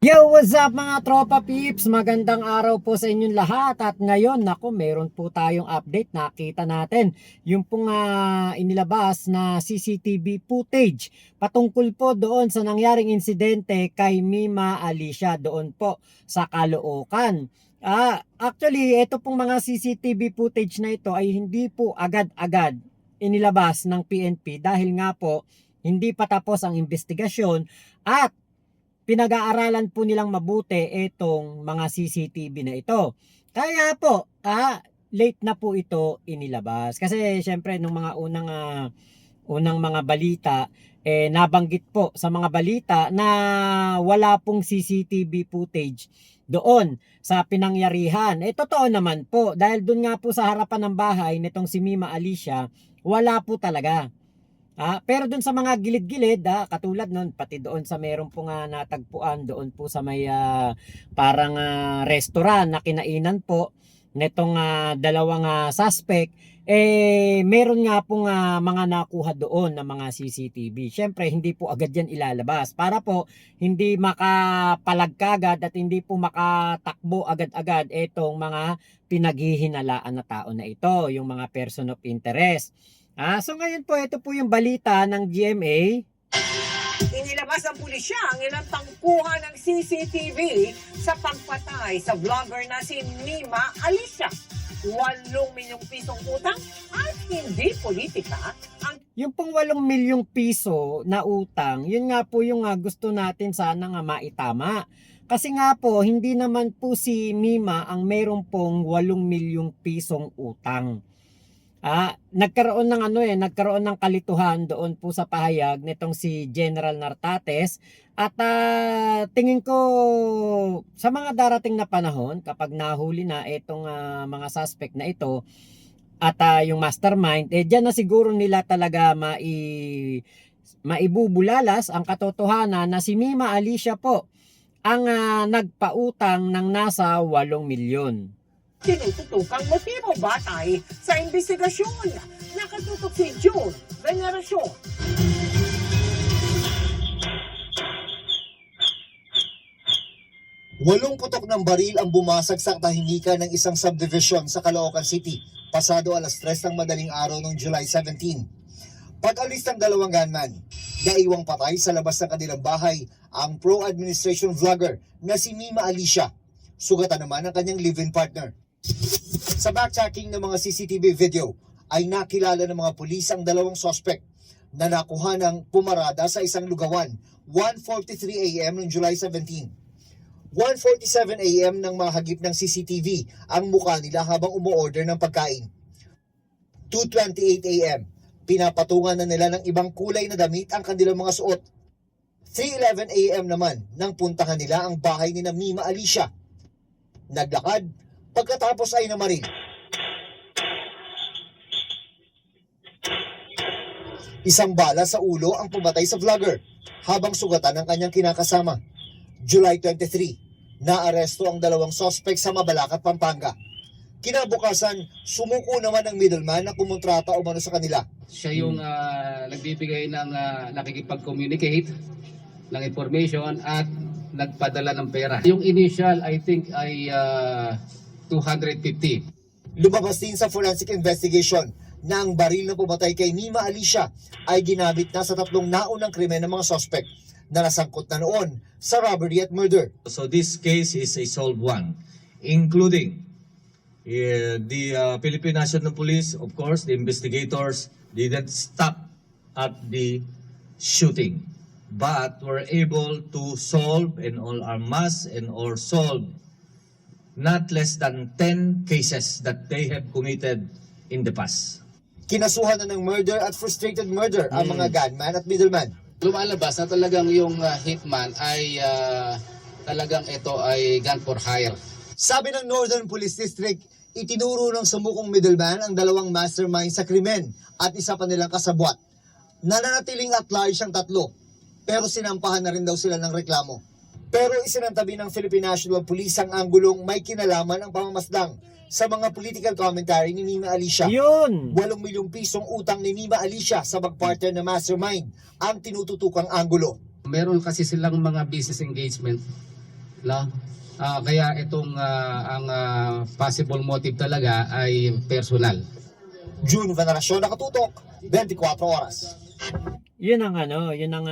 Yo, what's up mga tropa peeps? Magandang araw po sa inyong lahat. At ngayon, nako, meron po tayong update. Nakita natin yung pong inilabas na CCTV footage patungkol po doon sa nangyaring insidente kay Mima Alicia doon po sa Caloocan. Actually, ito pong mga CCTV footage na ito ay hindi po agad-agad inilabas ng PNP dahil nga po hindi pa tapos ang investigasyon at pinag-aaralan po nilang mabuti itong mga CCTV na ito. Kaya po, late na po ito inilabas. Kasi syempre nung mga unang mga balita, nabanggit po sa mga balita na wala pong CCTV footage doon sa pinangyarihan. Totoo naman po dahil doon nga po sa harapan ng bahay nitong si Mima Alicia, wala po talaga. Pero doon sa mga gilid-gilid, katulad nun, pati doon sa meron po nga natagpuan doon po sa may parang restaurant na kinainan po nitong dalawang suspect, meron nga po mga nakuha doon na mga CCTV. Syempre, hindi po agad yan ilalabas para po hindi makapalag kagad at hindi po makatakbo agad-agad itong mga pinaghihinalaan na tao na ito, yung mga person of interest. So ngayon po, ito po yung balita ng GMA. Inilabas ng pulisya ang ilang tangkuhan ng CCTV sa pagpatay sa vlogger na si Mima Alicia. 8 milyong pisong utang at hindi politika ang Yung pong 8 milyong piso na utang, yun nga po yung gusto natin sana nga maitama. Kasi nga po, hindi naman po si Mima ang meron pong 8 milyong pisong utang. Nagkaroon nagkaroon ng kalituhan doon po sa pahayag nitong si General Nartates at tingin ko sa mga darating na panahon kapag nahuli na itong mga suspect na ito at yung mastermind, diyan na siguro nila talaga maibubulalas ang katotohanan na si Mima Alicia po ang nagpautang ng nasa 8 milyon. tinututukang motibo batay sa investigasyon. Nakatutok si June Veneracion. 8 putok ng baril ang bumasag sa tahimikan ng isang subdivision sa Caloocan City pasado alas 3 ng madaling araw noong July 17. Pag-alis ng dalawang gunman, naiwang patay sa labas ng kanilang bahay ang pro-administration vlogger na si Mima Alicia. Sugatan naman ang kanyang live-in partner. Sa backtracking ng mga CCTV video ay nakilala ng mga pulis ang dalawang suspect na nakuha ng pumarada sa isang lugawan 1:43 AM noong July 17. 1:47 AM nang mahagip ng CCTV ang mukha nila habang umu-order ng pagkain. 2:28 AM, pinapatungan na nila ng ibang kulay na damit ang kanilang mga suot. 3:11 AM naman nang puntahan nila ang bahay ni Mima Alicia. Naglakad, pagkatapos ay namaril. Isang bala sa ulo ang pumatay sa vlogger habang sugatan ang kanyang kinakasama. July 23, naaresto ang dalawang suspect sa Mabalacat, Pampanga. Kinabukasan, sumuko naman ang middleman na kumontrata umano sa kanila. Siya yung nagbibigay ng nakikipag-communicate ng information at nagpadala ng pera. Yung initial, I think, ay 250. Lumabas din sa forensic investigation na ang baril na pumatay kay Mima Alicia ay ginamit na sa 3 naunang krimen ng mga suspect na nasangkot na noon sa robbery at murder. So this case is a solved one, including the Philippine National Police. Of course, the investigators didn't stop at the shooting, but were able to solve and all unmask and or solve not less than 10 cases that they have committed in the past. Kinasuhan na ng murder at frustrated murder ang mga gunman at middleman. Lumalabas na talagang yung hitman ay talagang ito ay gun for hire. Sabi ng Northern Police District, itinuro ng sumukong middleman ang dalawang mastermind sa krimen at isa pa nilang kasabwat. Nananatiling at large ang 3, pero sinampahan na rin daw sila ng reklamo. Pero isinantabi ng Philippine National Police ang anggulong may kinalaman ang pamamasdang sa mga political commentary ni Mima Alicia. Yun! 8 milyong pisong utang ni Mima Alicia sa mag-partner na mastermind ang tinututukang anggulo. Meron kasi silang mga business engagement No? Kaya itong ang possible motive talaga ay personal. June Veneracion, Nakatutok, 24 Oras. Yun ang yun ang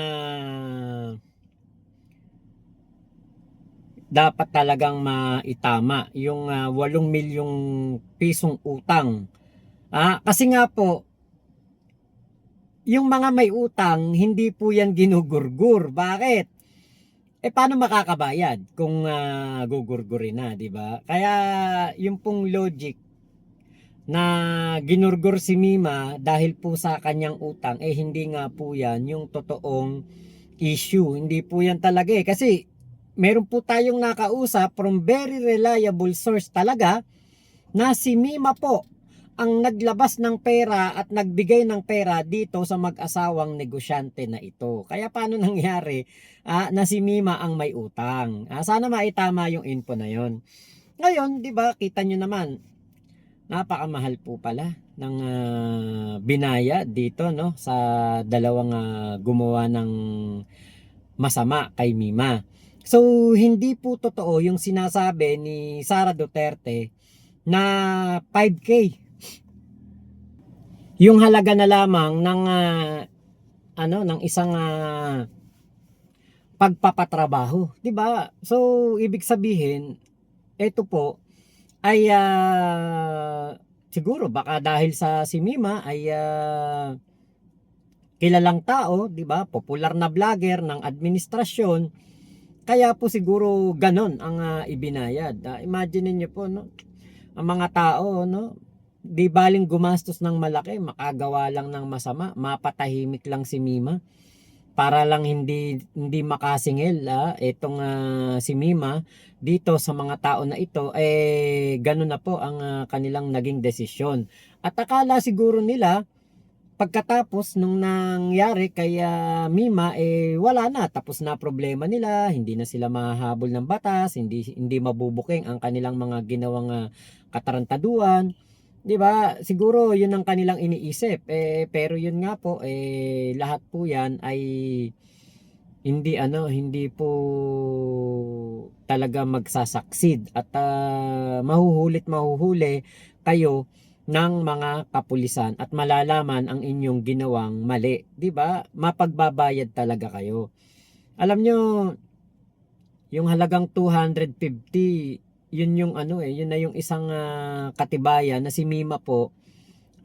dapat talagang maitama yung 8 milyong pisong utang. Kasi nga po, yung mga may utang, hindi po yan ginugurgur. Bakit? Paano makakabayad kung gugurgurin na, di ba? Kaya yung pong logic na ginurgur si Mima dahil po sa kanyang utang, hindi nga po yan yung totoong issue. Hindi po yan talaga kasi meron po tayong nakausap from very reliable source talaga na si Mima po ang naglabas ng pera at nagbigay ng pera dito sa mag-asawang negosyante na ito. Kaya paano nangyari na si Mima ang may utang? Sana maitama yung info na yon. Ngayon, di ba, kita nyo naman, napakamahal po pala ng binaya dito, no, sa dalawang gumawa ng masama kay Mima. So, hindi po totoo yung sinasabi ni Sara Duterte na 5K yung halaga na lamang ng ng isang pagpapatrabaho, 'di ba? So, ibig sabihin, ito po ay siguro baka dahil sa si Mima ay kilalang tao, 'di ba? Popular na vlogger ng administrasyon. Kaya po siguro ganon ang ibinayad. Imagine niyo po, no? Ang mga tao, no? Di baling gumastos ng malaki, makagawa lang ng masama, mapatahimik lang si Mima para lang hindi makasingil itong si Mima dito sa mga tao na ito. Ganun na po ang kanilang naging desisyon. At akala siguro nila pagkatapos nung nangyari kay Mima, wala na, tapos na problema nila, hindi na sila mahahabol ng batas, hindi mabubuking ang kanilang mga ginawang katarantaduan. 'Di ba? Siguro 'yun ang kanilang iniisip. Pero 'yun nga po, lahat po 'yan ay hindi po talaga magsasucceed at mahuhuli kayo ng mga kapulisan at malalaman ang inyong ginawang mali, 'di ba? Mapagbabayad talaga kayo. Alam nyo, yung halagang 250, yun yung yun na yung isang katibayan na si Mima po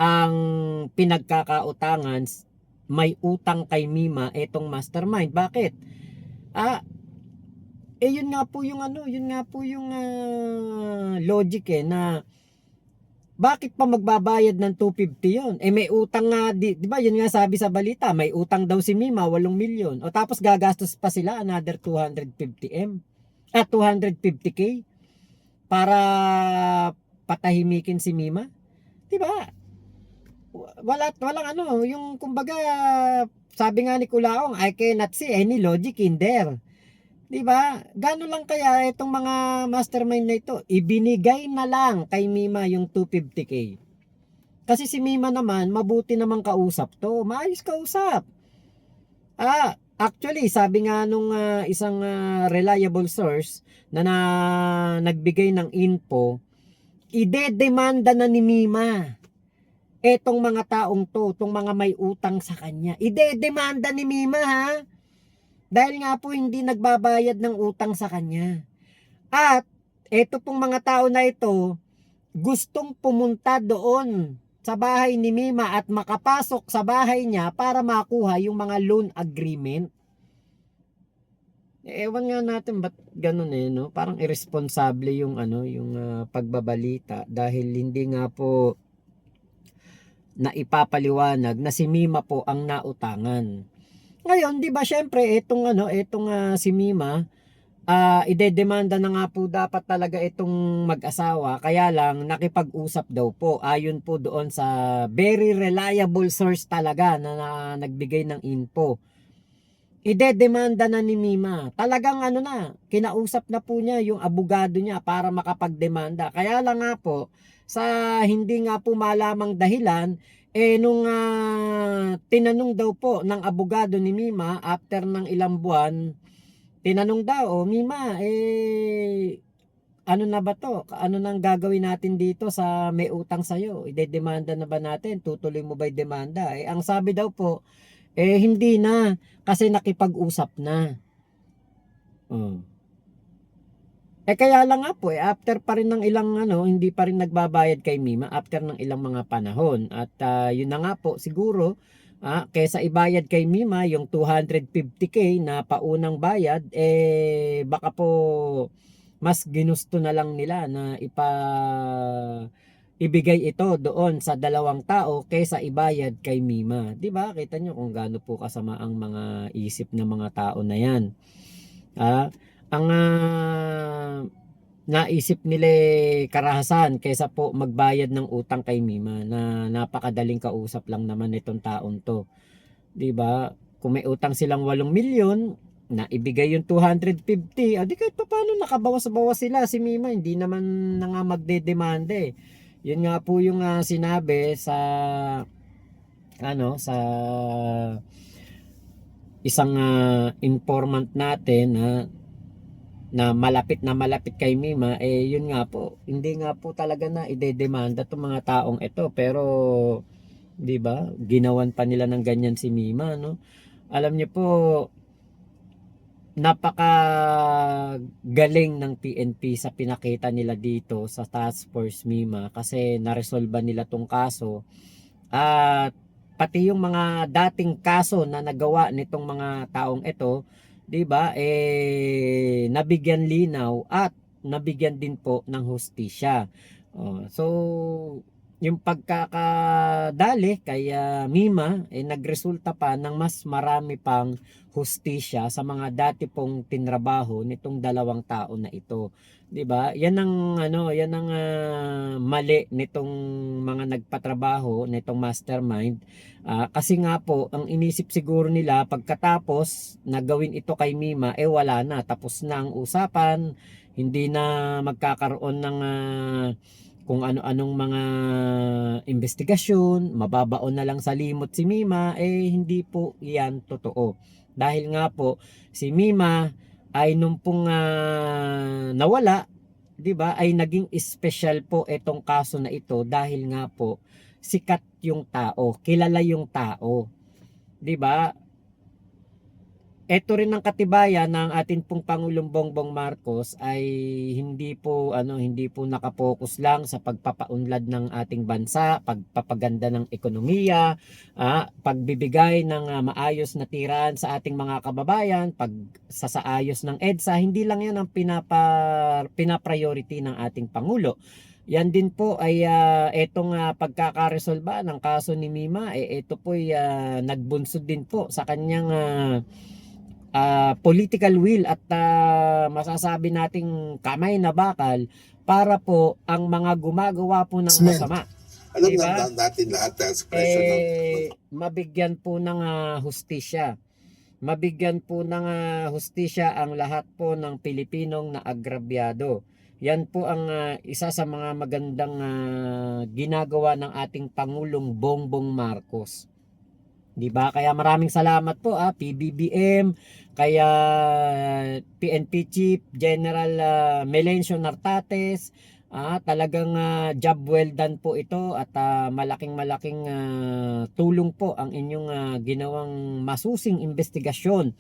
ang pinagkakautangan, may utang kay Mima etong mastermind. Bakit? Yun nga po yung logic na bakit pa magbabayad ng 250 yun? May utang nga, di ba? Yun nga sabi sa balita, may utang daw si Mima, 8 milyon. O tapos gagastos pa sila another 250K para patahimikin si Mima. Di ba? Walang yung kumbaga, sabi nga ni Kulaong, I cannot see any logic in there. Di ba? Gano'n lang kaya itong mga mastermind na ito, ibinigay na lang kay Mima yung 250K. Kasi si Mima naman, mabuti namang kausap to. Maayos kausap. Actually, sabi nga nung isang reliable source na nagbigay ng info, idedemanda na ni Mima etong mga taong to, itong mga may utang sa kanya. Idedemanda ni Mima, ha? Dahil nga po hindi nagbabayad ng utang sa kanya. At eto pong mga tao na ito, gustong pumunta doon sa bahay ni Mima at makapasok sa bahay niya para makuha yung mga loan agreement. Ewan nga natin ba't ganun no? Parang irresponsible yung pagbabalita dahil hindi nga po naipapaliwanag na si Mima po ang nautangan. Ngayon, 'di ba, syempre etong si Mima, idedemanda na nga po dapat talaga itong mag-asawa, kaya lang nakipag-usap daw po ayon po doon sa very reliable source talaga na nagbigay ng info. Idedemanda na ni Mima. Talagang kinausap na po niya yung abogado niya para makapagdemanda. Kaya lang nga po, sa hindi nga po malamang dahilan, nung tinanong daw po ng abogado ni Mima after ng ilang buwan, tinanong daw, Mima, ano na ba to? Ano nang gagawin natin dito sa may utang sa'yo? Idedemanda na ba natin? Tutuloy mo ba yung demanda? Ang sabi daw po, hindi na. Kasi nakipag-usap na. Oh. Kaya lang nga po, after pa rin ng ilang hindi pa rin nagbabayad kay Mima after ng ilang mga panahon. At yun na nga po, siguro, kaysa ibayad kay Mima yung 250k na paunang bayad, baka po mas ginusto na lang nila na ibigay ito doon sa dalawang tao kaysa ibayad kay Mima. 'Di ba? Kita nyo kung gaano po kasama ang mga isip ng mga tao na 'yan. Ang naisip nila karahasan kaysa po magbayad ng utang kay Mima na napakadaling kausap lang naman itong taon to. 'Di ba? Kung may utang silang 8 milyon, na ibigay yung 250, di kahit pa paano nakabawas-bawas sila. Si Mima hindi naman na nga magdedemanda eh. Yun nga po yung sinabi sa sa isang informant natin na malapit kay Mima, yun nga po, hindi nga po talaga na idedemanda itong mga taong ito, pero di ba ginawan pa nila ng ganyan si Mima, no? Alam niyo po, napaka galing ng PNP sa pinakita nila dito sa Task Force Mima, kasi naresolba nila tong kaso, at pati yung mga dating kaso na nagawa nitong mga taong ito, 'di ba, nabigyan linaw at nabigyan din po ng hustisya. So yung pagkakadali kay Mima nagresulta pa ng mas marami pang hustisya sa mga dati pong tinrabaho nitong dalawang tao na ito. 'Di ba? Yan ang mali nitong mga nagpatrabaho nitong mastermind. Kasi nga po, ang inisip siguro nila pagkatapos nagawin ito kay Mima, wala na, tapos na ang usapan, hindi na magkakaroon ng kung ano-anong mga investigasyon, mababaon na lang sa limot si Mima, hindi po yan totoo. Dahil nga po, si Mima ay nung pong nawala, 'di ba, ay naging special po itong kaso na ito dahil nga po sikat yung tao, kilala yung tao, 'di ba? Ito rin ang katibayan ng atin pong Pangulong Bongbong Marcos ay hindi po nakapokus lang sa pagpapaunlad ng ating bansa, pagpapaganda ng ekonomiya, pagbibigay ng maayos na tirahan sa ating mga kababayan, pagsasaayos ng EDSA. Hindi lang 'yan ang pinapriority ng ating pangulo. Yan din po ay etong pagkakaresolba ng kaso ni Mima, ito po ay nagbunsod din po sa kanyang political will at masasabi nating kamay na bakal para po ang mga gumagawa po ng masama, alam diba, natin lahat na expression ng mabigyan po ng hustisya. Mabigyan po ng hustisya ang lahat po ng Pilipinong na agrabyado. Yan po ang isa sa mga magandang ginagawa ng ating Pangulong Bongbong Marcos. 'Di ba? Kaya maraming salamat po PBBM, kaya PNP Chief General Melencio Nartates. Talagang job well done po ito at malaking tulong po ang inyong ginawang masusing investigasyon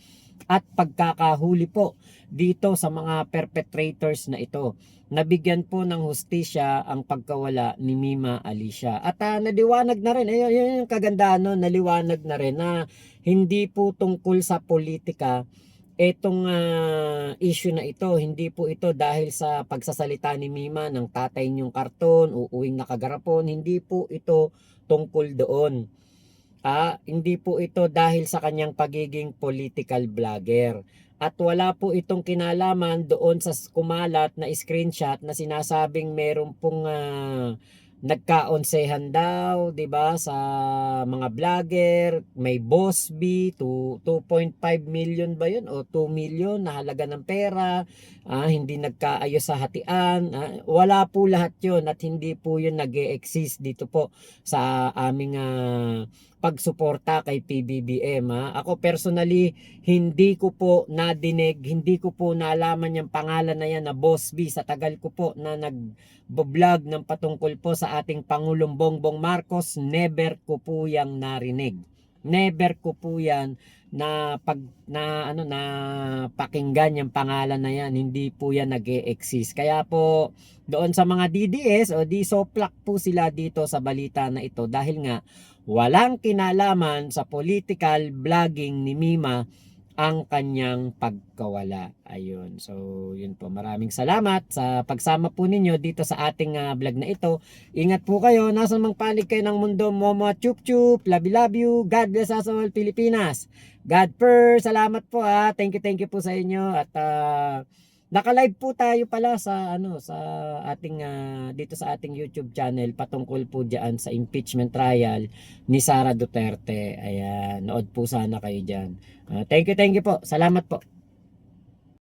at pagkakahuli po dito sa mga perpetrators na ito. Nabigyan po ng hustisya ang pagkawala ni Mima Alicia. At naliwanag na rin, yun yung kagandahan, no? Naliwanag na rin na hindi po tungkol sa politika etong issue na ito. Hindi po ito dahil sa pagsasalita ni Mima ng tatay niyong karton, uuwing nakagarapon. Hindi po ito tungkol doon. Hindi po ito dahil sa kanyang pagiging political vlogger. At wala po itong kinalaman doon sa kumalat na screenshot na sinasabing meron pong nagkaonsehan daw, 'di ba, sa mga vlogger, may Boss B, 2.5 million ba 'yun o 2 million na halaga ng pera, hindi nagkaayos sa hatian. Wala po lahat 'yun at hindi po 'yun nag-e-exist dito po sa aming pagsuporta kay PBBM. Ako personally, hindi ko po nadinig, hindi ko po naalaman yung pangalan na yan na Boss B sa tagal ko po na nag-vlog ng patungkol po sa ating Pangulong Bongbong Marcos. Never ko po yang narinig. Never ko po yan na pakinggan yung pangalan na yan. Hindi po yan nag-e-exist. Kaya po doon sa mga DDS o di soplak po sila dito sa balita na ito dahil nga walang kinalaman sa political vlogging ni Mima ang kanyang pagkawala. Ayun. So, yun po. Maraming salamat sa pagsama po ninyo dito sa ating vlog na ito. Ingat po kayo. Nasa mang panig kayo ng mundo. Momo chup chup. Love you. God bless us all, Pilipinas. God first. Salamat po Thank you po sa inyo. At naka-live po tayo pala sa sa ating dito sa ating YouTube channel patungkol po diyan sa impeachment trial ni Sara Duterte. Ayan, nood po sana kayo diyan. Thank you po. Salamat po.